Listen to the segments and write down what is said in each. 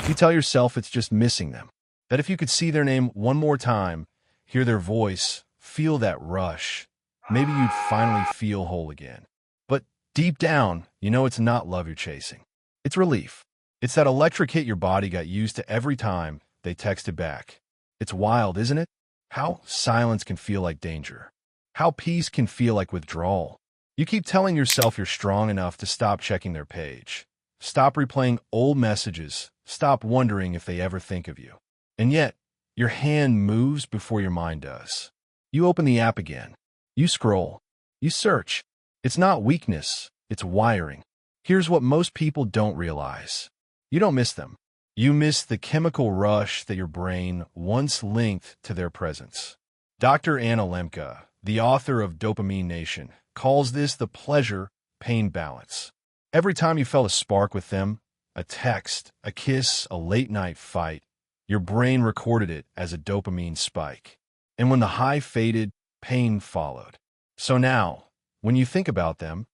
You tell yourself it's just missing them. That if you could see their name one more time, hear their voice, feel that rush, maybe you'd finally feel whole again. But deep down, you know it's not love you're chasing. It's relief. It's that electric hit your body got used to every time they texted back. It's wild, isn't it? How silence can feel like danger. How peace can feel like withdrawal. You keep telling yourself you're strong enough to stop checking their page. Stop replaying old messages. Stop wondering if they ever think of you. And yet, your hand moves before your mind does. You open the app again. You scroll. You search. It's not weakness. It's wiring. Here's what most people don't realize. You don't miss them. You miss the chemical rush that your brain once linked to their presence. Dr. Anna Lemke, the author of Dopamine Nation, calls this the pleasure-pain balance. Every time you felt a spark with them, a text, a kiss, a late-night fight, your brain recorded it as a dopamine spike. And when the high faded, pain followed. So now, when you think about them,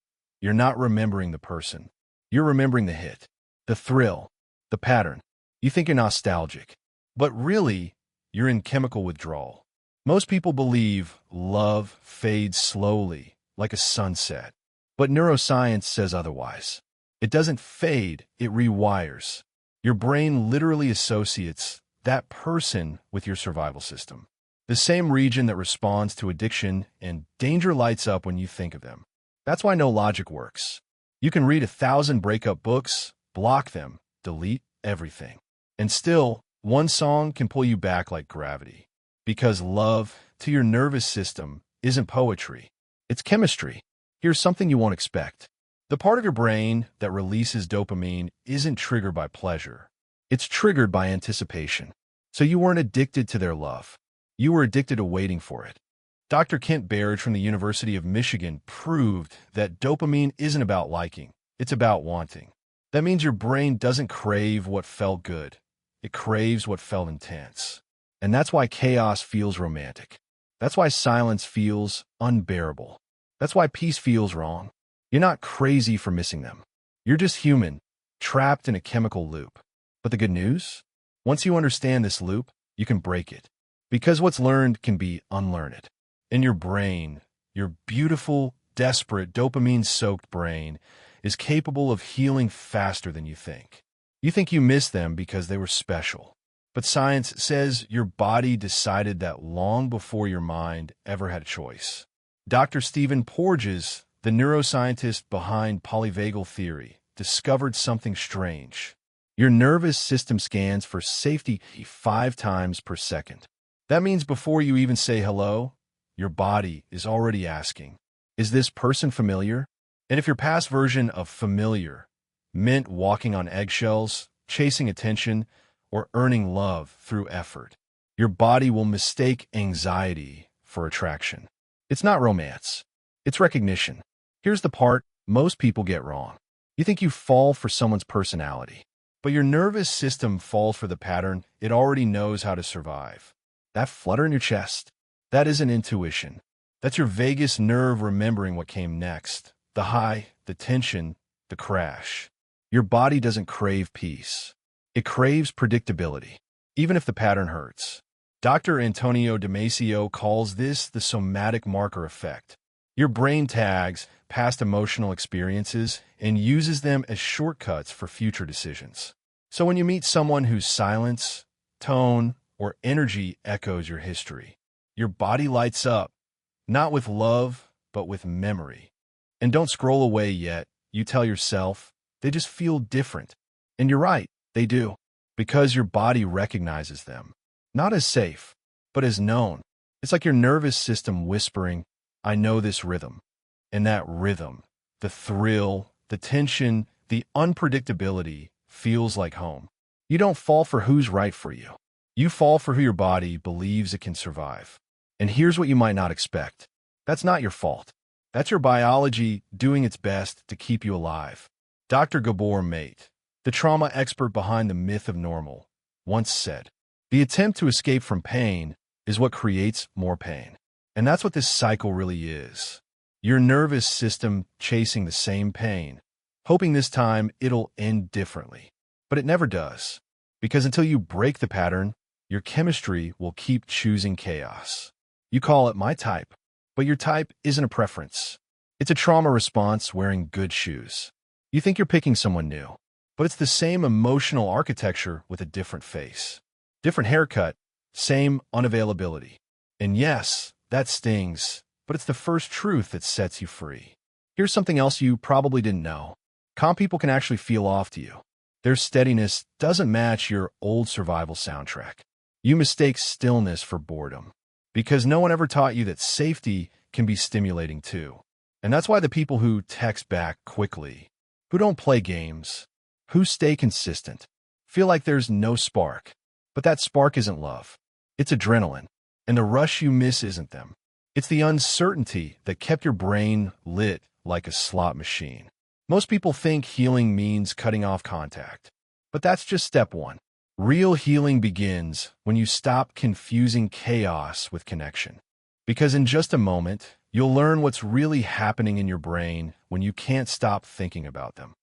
you're not remembering the person. You're remembering the hit, the thrill, the pattern. You think you're nostalgic, but really, you're in chemical withdrawal. Most people believe love fades slowly, like a sunset. But neuroscience says otherwise. It doesn't fade, it rewires. Your brain literally associates that person with your survival system. The same region that responds to addiction and danger lights up when you think of them. That's why no logic works. You can read 1,000 breakup books, block them, delete everything. And still, one song can pull you back like gravity. Because love, to your nervous system, isn't poetry. It's chemistry. Here's something you won't expect. The part of your brain that releases dopamine isn't triggered by pleasure. It's triggered by anticipation. So you weren't addicted to their love. You were addicted to waiting for it. Dr. Kent Baird from the University of Michigan proved that dopamine isn't about liking. It's about wanting. That means your brain doesn't crave what felt good. It craves what felt intense. And that's why chaos feels romantic. That's why silence feels unbearable. That's why peace feels wrong. You're not crazy for missing them. You're just human, trapped in a chemical loop. But the good news? Once you understand this loop, you can break it. Because what's learned can be unlearned. In your brain, your beautiful, desperate, dopamine-soaked brain is capable of healing faster than you think. You think you miss them because they were special. But science says your body decided that long before your mind ever had a choice. Dr. Stephen Porges, the neuroscientist behind polyvagal theory, discovered something strange. Your nervous system scans for safety 5 times per second. That means before you even say hello, your body is already asking, is this person familiar? And if your past version of familiar meant walking on eggshells, chasing attention, or earning love through effort, your body will mistake anxiety for attraction. It's not romance. It's recognition. Here's the part most people get wrong. You think you fall for someone's personality, but your nervous system falls for the pattern it already knows how to survive. That flutter in your chest, that isn't intuition. That's your vagus nerve remembering what came next. The high, the tension, the crash. Your body doesn't crave peace. It craves predictability, even if the pattern hurts. Dr. Antonio Damasio calls this the somatic marker effect. Your brain tags past emotional experiences and uses them as shortcuts for future decisions. So when you meet someone whose silence, tone, or energy echoes your history, your body lights up, not with love, but with memory. And don't scroll away yet. You tell yourself, they just feel different. And you're right, they do. Because your body recognizes them. Not as safe, but as known. It's like your nervous system whispering, I know this rhythm. And that rhythm, the thrill, the tension, the unpredictability feels like home. You don't fall for who's right for you. You fall for who your body believes it can survive. And here's what you might not expect. That's not your fault. That's your biology doing its best to keep you alive. Dr. Gabor Mate, the trauma expert behind the myth of normal, once said, the attempt to escape from pain is what creates more pain. And that's what this cycle really is. Your nervous system chasing the same pain, hoping this time it'll end differently. But it never does. Because until you break the pattern, your chemistry will keep choosing chaos. You call it my type, but your type isn't a preference. It's a trauma response wearing good shoes. You think you're picking someone new, but it's the same emotional architecture with a different face. Different haircut, same unavailability. And yes, that stings, but it's the first truth that sets you free. Here's something else you probably didn't know. Calm people can actually feel off to you. Their steadiness doesn't match your old survival soundtrack. You mistake stillness for boredom, because no one ever taught you that safety can be stimulating too. And that's why the people who text back quickly, who don't play games, who stay consistent, feel like there's no spark. But that spark isn't love. It's adrenaline. And the rush you miss isn't them. It's the uncertainty that kept your brain lit like a slot machine. Most people think healing means cutting off contact. But that's just step one. Real healing begins when you stop confusing chaos with connection. Because in just a moment, you'll learn what's really happening in your brain when you can't stop thinking about them.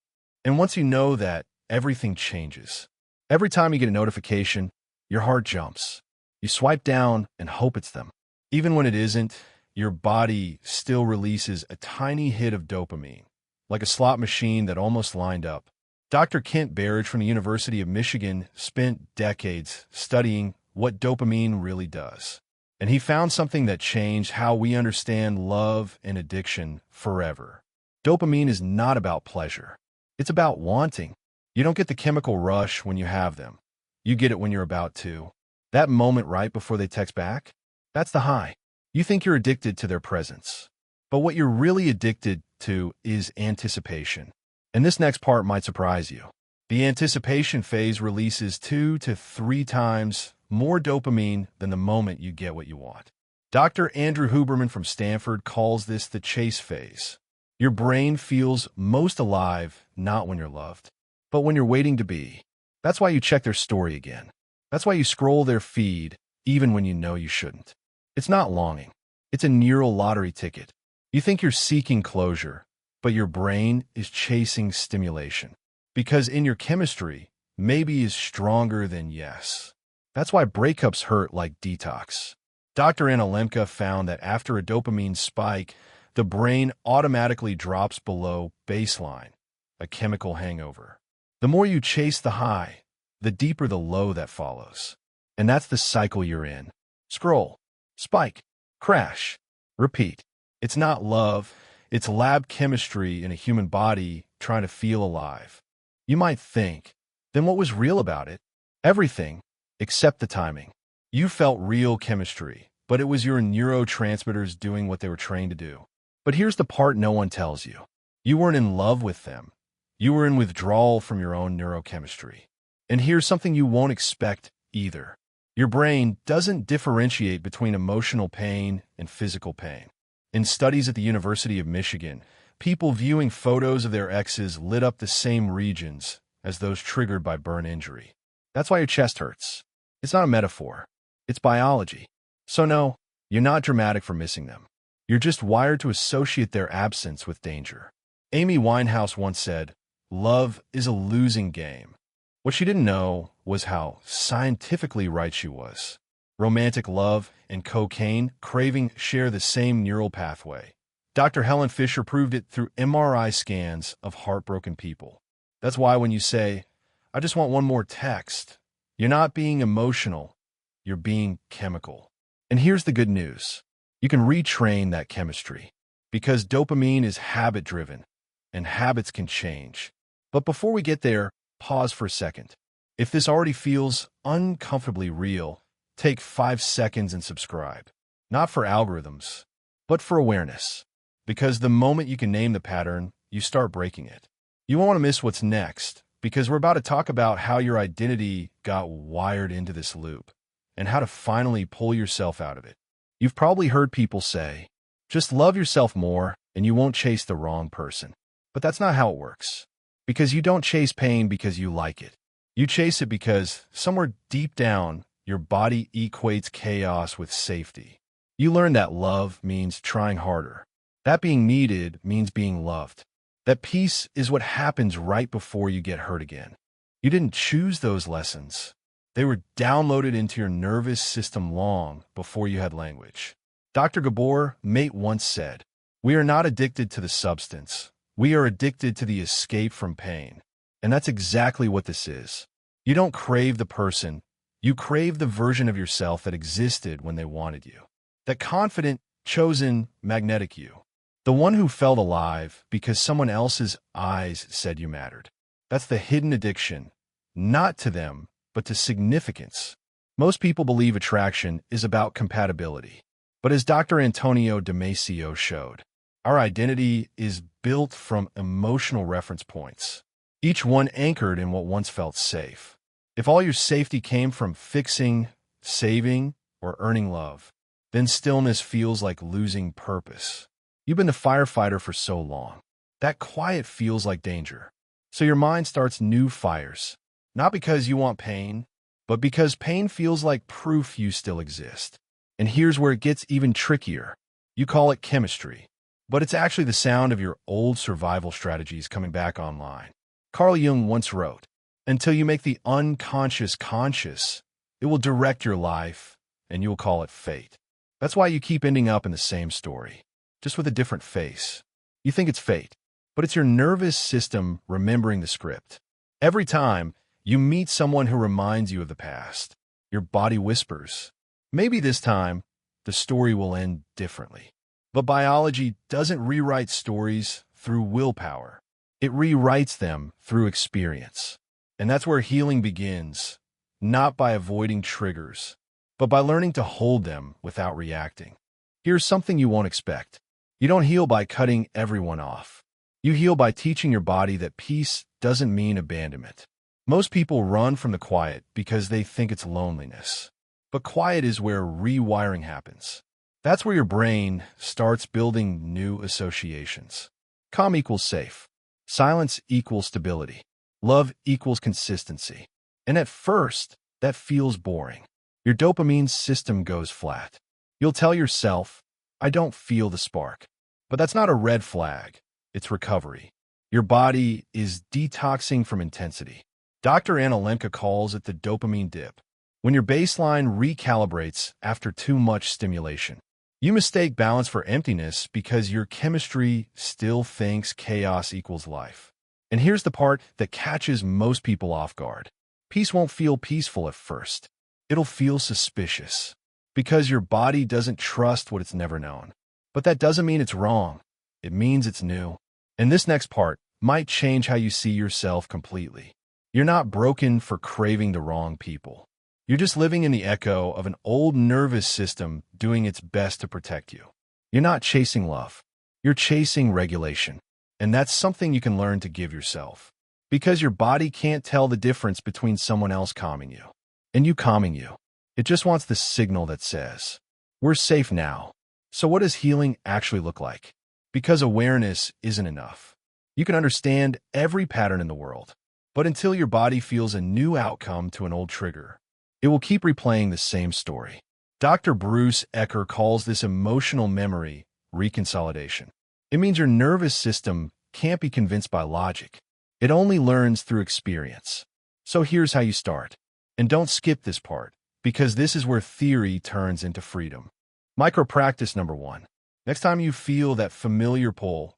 And once you know that, everything changes. Every time you get a notification, your heart jumps. You swipe down and hope it's them. Even when it isn't, your body still releases a tiny hit of dopamine, like a slot machine that almost lined up. Dr. Kent Berridge from the University of Michigan spent decades studying what dopamine really does. And he found something that changed how we understand love and addiction forever. Dopamine is not about pleasure. It's about wanting. You don't get the chemical rush when you have them. You get it when you're about to. That moment right before they text back, that's the high. You think you're addicted to their presence. But what you're really addicted to is anticipation. And this next part might surprise you. The anticipation phase releases 2 to 3 times more dopamine than the moment you get what you want. Dr. Andrew Huberman from Stanford calls this the chase phase. Your brain feels most alive not when you're loved, but when you're waiting to be. That's why you check their story again. That's why you scroll their feed even when you know you shouldn't. It's not longing. It's a neural lottery ticket. You think you're seeking closure, but your brain is chasing stimulation. Because in your chemistry, maybe is stronger than yes. That's why breakups hurt like detox. Dr. Anna Lemke found that after a dopamine spike, the brain automatically drops below baseline, a chemical hangover. The more you chase the high, the deeper the low that follows. And that's the cycle you're in. Scroll, spike, crash, repeat. It's not love, it's lab chemistry in a human body trying to feel alive. You might think, then what was real about it? Everything, except the timing. You felt real chemistry, but it was your neurotransmitters doing what they were trained to do. But here's the part no one tells you. You weren't in love with them. You were in withdrawal from your own neurochemistry. And here's something you won't expect either. Your brain doesn't differentiate between emotional pain and physical pain. In studies at the University of Michigan, people viewing photos of their exes lit up the same regions as those triggered by burn injury. That's why your chest hurts. It's not a metaphor. It's biology. So no, you're not dramatic for missing them. You're just wired to associate their absence with danger. Amy Winehouse once said, "Love is a losing game." What she didn't know was how scientifically right she was. Romantic love and cocaine craving share the same neural pathway. Dr. Helen Fisher proved it through MRI scans of heartbroken people. That's why when you say, "I just want one more text," you're not being emotional, you're being chemical. And here's the good news. You can retrain that chemistry, because dopamine is habit-driven, and habits can change. But before we get there, pause for a second. If this already feels uncomfortably real, take 5 seconds and subscribe. Not for algorithms, but for awareness. Because the moment you can name the pattern, you start breaking it. You won't want to miss what's next, because we're about to talk about how your identity got wired into this loop, and how to finally pull yourself out of it. You've probably heard people say, just love yourself more and you won't chase the wrong person. But that's not how it works. Because you don't chase pain because you like it. You chase it because somewhere deep down, your body equates chaos with safety. You learn that love means trying harder. That being needed means being loved. That peace is what happens right before you get hurt again. You didn't choose those lessons. They were downloaded into your nervous system long before you had language. Dr. Gabor Mate once said, "We are not addicted to the substance. We are addicted to the escape from pain." And that's exactly what this is. You don't crave the person. You crave the version of yourself that existed when they wanted you. That confident, chosen, magnetic you. The one who felt alive because someone else's eyes said you mattered. That's the hidden addiction, not to them, but to significance. Most people believe attraction is about compatibility. But as Dr. Antonio Damasio showed, our identity is built from emotional reference points, each one anchored in what once felt safe. If all your safety came from fixing, saving, or earning love, then stillness feels like losing purpose. You've been a firefighter for so long. That quiet feels like danger. So your mind starts new fires, not because you want pain, but because pain feels like proof you still exist. And here's where it gets even trickier. You call it chemistry, but it's actually the sound of your old survival strategies coming back online. Carl Jung once wrote, "Until you make the unconscious conscious, it will direct your life, and you'll call it fate." That's why you keep ending up in the same story, just with a different face. You think it's fate, but it's your nervous system remembering the script. Every time you meet someone who reminds you of the past, your body whispers, "Maybe this time, the story will end differently." But biology doesn't rewrite stories through willpower. It rewrites them through experience. And that's where healing begins, not by avoiding triggers, but by learning to hold them without reacting. Here's something you won't expect. You don't heal by cutting everyone off. You heal by teaching your body that peace doesn't mean abandonment. Most people run from the quiet because they think it's loneliness. But quiet is where rewiring happens. That's where your brain starts building new associations. Calm equals safe. Silence equals stability. Love equals consistency. And at first, that feels boring. Your dopamine system goes flat. You'll tell yourself, "I don't feel the spark." But that's not a red flag. It's recovery. Your body is detoxing from intensity. Dr. Anna Lemke calls it the dopamine dip. When your baseline recalibrates after too much stimulation, you mistake balance for emptiness because your chemistry still thinks chaos equals life. And here's the part that catches most people off guard. Peace won't feel peaceful at first. It'll feel suspicious because your body doesn't trust what it's never known. But that doesn't mean it's wrong. It means it's new. And this next part might change how you see yourself completely. You're not broken for craving the wrong people. You're just living in the echo of an old nervous system doing its best to protect you. You're not chasing love. You're chasing regulation. And that's something you can learn to give yourself. Because your body can't tell the difference between someone else calming you and you calming you. It just wants the signal that says, "We're safe now." So what does healing actually look like? Because awareness isn't enough. You can understand every pattern in the world, but until your body feels a new outcome to an old trigger, it will keep replaying the same story. Dr. Bruce Ecker calls this emotional memory reconsolidation. It means your nervous system can't be convinced by logic. It only learns through experience. So here's how you start. And don't skip this part, because this is where theory turns into freedom. Micro-practice number 1. Next time you feel that familiar pull,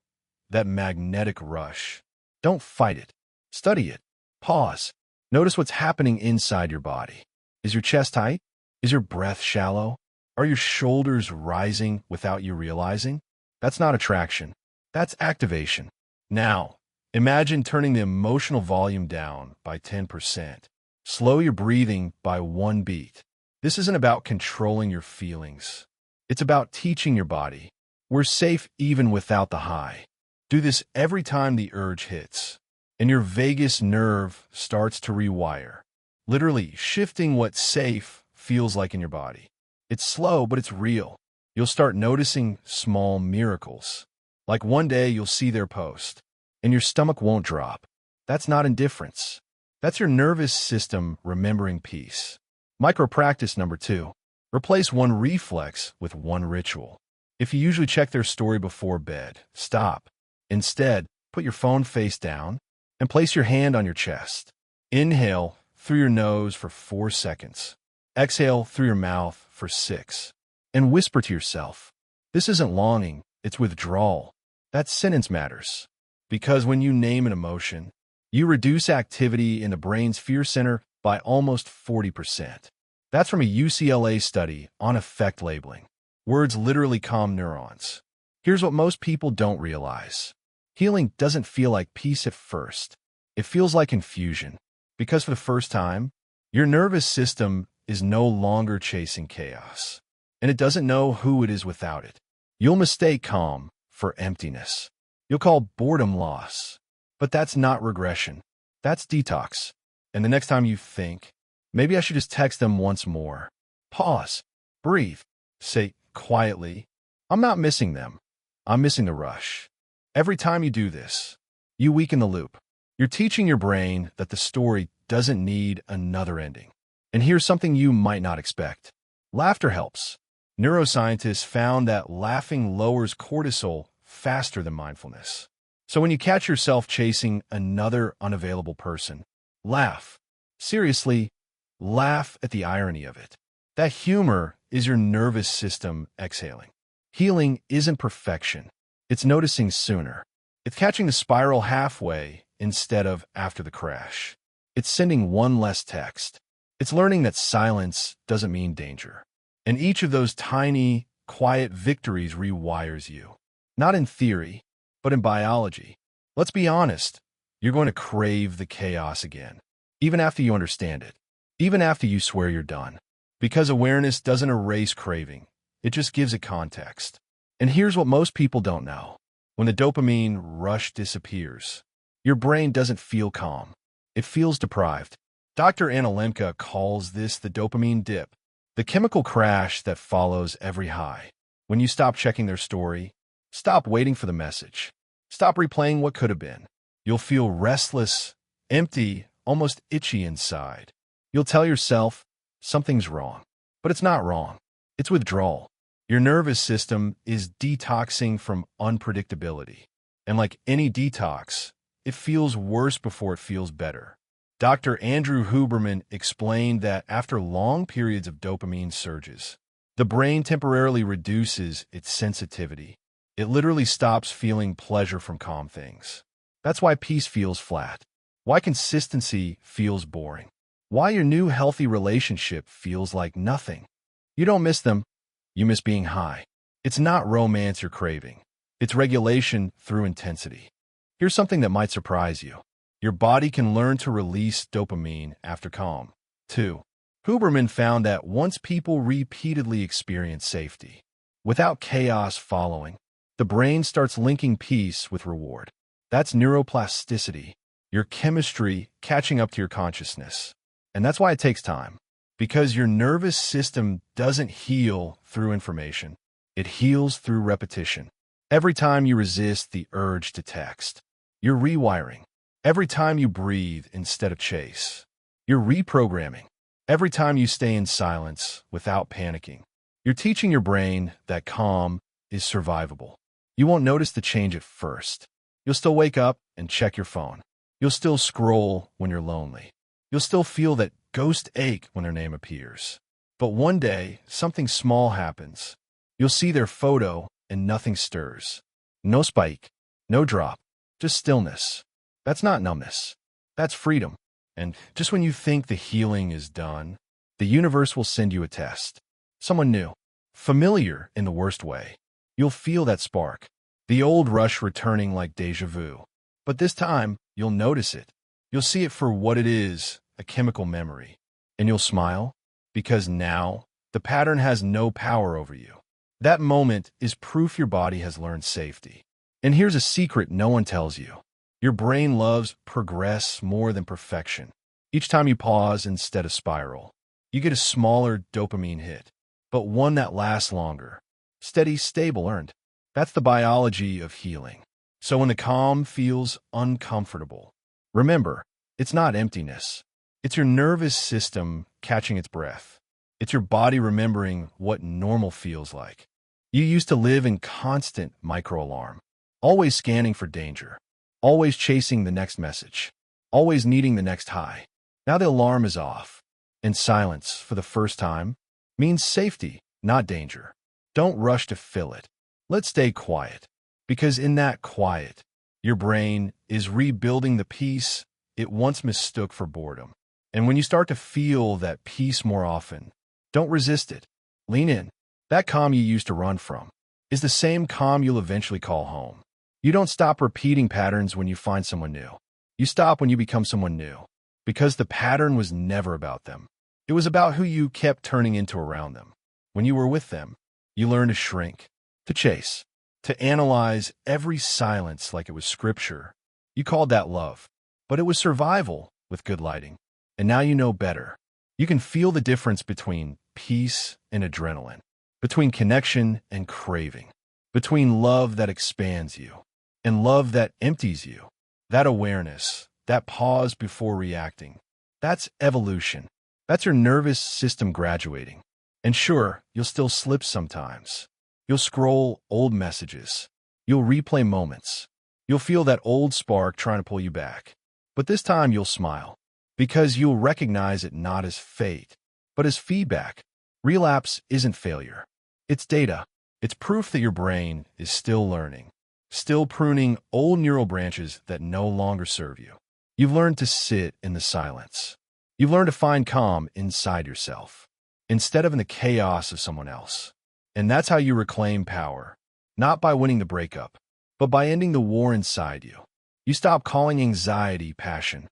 that magnetic rush, don't fight it. Study it. Pause. Notice what's happening inside your body. Is your chest tight? Is your breath shallow? Are your shoulders rising without you realizing? That's not attraction. That's activation. Now, imagine turning the emotional volume down by 10%. Slow your breathing by 1 beat. This isn't about controlling your feelings. It's about teaching your body. We're safe even without the high. Do this every time the urge hits, and your vagus nerve starts to rewire, literally shifting what safe feels like in your body. It's slow, but it's real. You'll start noticing small miracles. Like one day you'll see their post, and your stomach won't drop. That's not indifference. That's your nervous system remembering peace. Micro-practice number 2. Replace one reflex with one ritual. If you usually check their story before bed, stop. Instead, put your phone face down and place your hand on your chest. Inhale through your nose for 4 seconds. Exhale through your mouth for 6. And whisper to yourself, this isn't longing, it's withdrawal. That sentence matters. Because when you name an emotion, you reduce activity in the brain's fear center by almost 40%. That's from a UCLA study on affect labeling. Words literally calm neurons. Here's what most people don't realize. Healing doesn't feel like peace at first. It feels like confusion. Because for the first time, your nervous system is no longer chasing chaos. And it doesn't know who it is without it. You'll mistake calm for emptiness. You'll call boredom loss. But that's not regression. That's detox. And the next time you think, maybe I should just text them once more. Pause. Breathe. Say quietly, I'm not missing them. I'm missing the rush. Every time you do this, you weaken the loop. You're teaching your brain that the story doesn't need another ending. And here's something you might not expect. Laughter helps. Neuroscientists found that laughing lowers cortisol faster than mindfulness. So when you catch yourself chasing another unavailable person, laugh. Seriously, laugh at the irony of it. That humor is your nervous system exhaling. Healing isn't perfection. It's noticing sooner. It's catching the spiral halfway instead of after the crash. It's sending one less text. It's learning that silence doesn't mean danger. And each of those tiny, quiet victories rewires you. Not in theory, but in biology. Let's be honest, you're going to crave the chaos again. Even after you understand it. Even after you swear you're done. Because awareness doesn't erase craving. It just gives it context. And here's what most people don't know. When the dopamine rush disappears, your brain doesn't feel calm. It feels deprived. Dr. Anna Lemke calls this the dopamine dip, the chemical crash that follows every high. When you stop checking their story, stop waiting for the message, stop replaying what could have been, you'll feel restless, empty, almost itchy inside. You'll tell yourself, something's wrong. But it's not wrong. It's withdrawal. Your nervous system is detoxing from unpredictability. And like any detox, it feels worse before it feels better. Dr. Andrew Huberman explained that after long periods of dopamine surges, the brain temporarily reduces its sensitivity. It literally stops feeling pleasure from calm things. That's why peace feels flat. Why consistency feels boring. Why your new healthy relationship feels like nothing. You don't miss them. You miss being high. It's not romance you're craving. It's regulation through intensity. Here's something that might surprise you. Your body can learn to release dopamine after calm. 2. Huberman found that once people repeatedly experience safety, without chaos following, the brain starts linking peace with reward. That's neuroplasticity, your chemistry catching up to your consciousness. And that's why it takes time. Because your nervous system doesn't heal through information. It heals through repetition. Every time you resist the urge to text, you're rewiring. Every time you breathe instead of chase, you're reprogramming. Every time you stay in silence without panicking, you're teaching your brain that calm is survivable. You won't notice the change at first. You'll still wake up and check your phone. You'll still scroll when you're lonely. You'll still feel that ghost ache when their name appears. But one day, something small happens. You'll see their photo and nothing stirs. No spike, no drop, just stillness. That's not numbness. That's freedom. And just when you think the healing is done, the universe will send you a test. Someone new. Familiar in the worst way. You'll feel that spark. The old rush returning like déjà vu. But this time, you'll notice it. You'll see it for what it is, a chemical memory. And you'll smile, because now, the pattern has no power over you. That moment is proof your body has learned safety. And here's a secret no one tells you. Your brain loves progress more than perfection. Each time you pause instead of spiral, you get a smaller dopamine hit, but one that lasts longer. Steady, stable, earned. That's the biology of healing. So when the calm feels uncomfortable, remember, it's not emptiness. It's your nervous system catching its breath. It's your body remembering what normal feels like. You used to live in constant micro-alarm, always scanning for danger, always chasing the next message, always needing the next high. Now the alarm is off, and silence, for the first time, means safety, not danger. Don't rush to fill it. Let's stay quiet, because in that quiet, your brain is rebuilding the peace it once mistook for boredom. And when you start to feel that peace more often, don't resist it. Lean in. That calm you used to run from is the same calm you'll eventually call home. You don't stop repeating patterns when you find someone new. You stop when you become someone new, because the pattern was never about them. It was about who you kept turning into around them. When you were with them, you learned to shrink, to chase, to analyze every silence like it was scripture. You called that love, but it was survival with good lighting. And now you know better. You can feel the difference between peace and adrenaline, between connection and craving, between love that expands you and love that empties you. That awareness, that pause before reacting, that's evolution. That's your nervous system graduating. And sure, you'll still slip sometimes. You'll scroll old messages. You'll replay moments. You'll feel that old spark trying to pull you back. But this time you'll smile, because you'll recognize it not as fate, but as feedback. Relapse isn't failure. It's data. It's proof that your brain is still learning, still pruning old neural branches that no longer serve you. You've learned to sit in the silence. You've learned to find calm inside yourself, instead of in the chaos of someone else. And that's how you reclaim power, not by winning the breakup, but by ending the war inside you. You stop calling anxiety passion.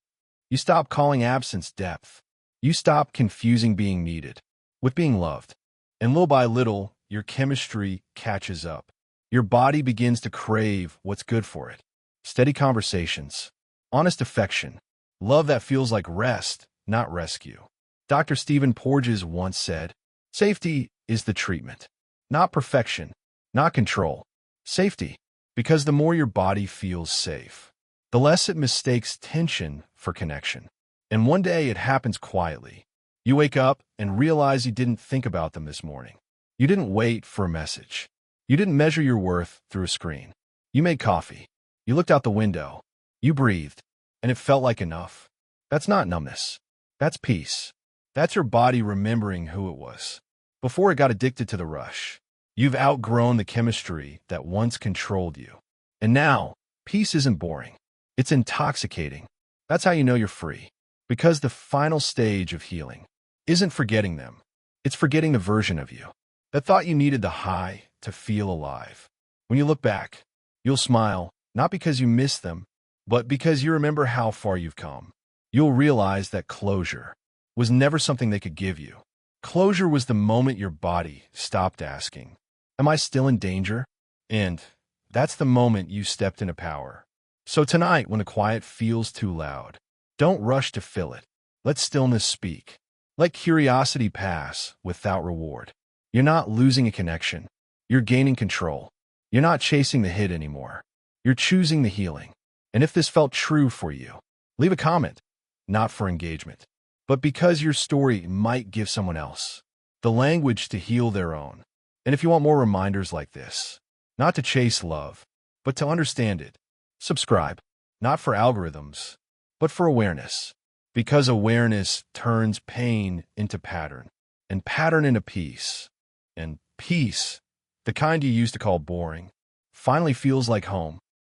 You stop calling absence depth. You stop confusing being needed with being loved. And little by little, your chemistry catches up. Your body begins to crave what's good for it. Steady conversations, honest affection, love that feels like rest, not rescue. Dr. Stephen Porges once said, "Safety is the treatment, not perfection, not control. Safety, because the more your body feels safe, the less it mistakes tension for connection. And one day it happens quietly. You wake up and realize you didn't think about them this morning. You didn't wait for a message. You didn't measure your worth through a screen. You made coffee. You looked out the window. You breathed, and it felt like enough. That's not numbness. That's peace. That's your body remembering who it was before it got addicted to the rush. You've outgrown the chemistry that once controlled you. And now, peace isn't boring. It's intoxicating. That's how you know you're free. Because the final stage of healing isn't forgetting them. It's forgetting the version of you that thought you needed the high to feel alive. When you look back, you'll smile, not because you miss them, but because you remember how far you've come. You'll realize that closure was never something they could give you. Closure was the moment your body stopped asking, "Am I still in danger?" And that's the moment you stepped into power. So tonight, when the quiet feels too loud, don't rush to fill it. Let stillness speak. Let curiosity pass without reward. You're not losing a connection. You're gaining control. You're not chasing the hit anymore. You're choosing the healing. And if this felt true for you, leave a comment, not for engagement, but because your story might give someone else the language to heal their own. And if you want more reminders like this, not to chase love, but to understand it, subscribe, not for algorithms, but for awareness. Because awareness turns pain into pattern, and pattern into peace. And peace, the kind you used to call boring, finally feels like home.